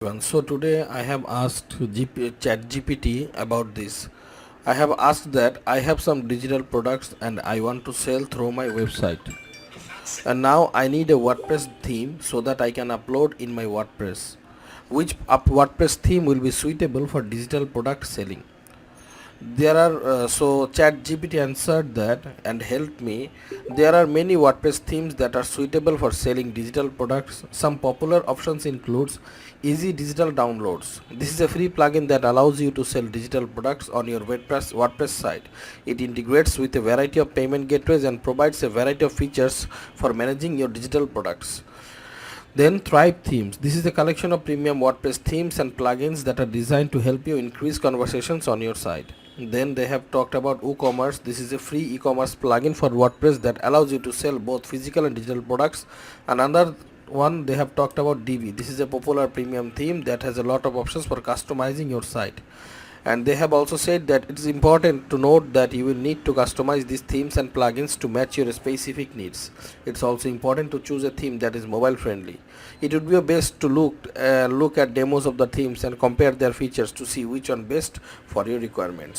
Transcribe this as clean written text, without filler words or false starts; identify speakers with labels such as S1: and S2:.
S1: So today I have asked ChatGPT about this. I have asked that I have some digital products and I want to sell through my website. And now I need a WordPress theme so that I can upload in my WordPress. Which WordPress theme will be suitable for digital product selling? There are so ChatGPT answered that and helped me. There are many WordPress themes that are suitable for selling digital products. Some popular options includes easy digital downloads. This is a free plugin that allows you to sell digital products on your WordPress site. It integrates with a variety of payment gateways and provides a variety of features for managing your digital products. Then Thrive Themes. This is a collection of premium WordPress themes and plugins that are designed to help you increase conversations on your site. Then they have talked about WooCommerce. This is a free e-commerce plugin for WordPress that allows you to sell both physical and digital products. Another one they have talked about DB. This is a popular premium theme that has a lot of options for customizing your site. And they have also said that it is important to note that you will need to customize these themes and plugins to match your specific needs. It's also important to choose a theme that is mobile friendly. It would be best to look at demos of the themes and compare their features to see which one best for your requirements.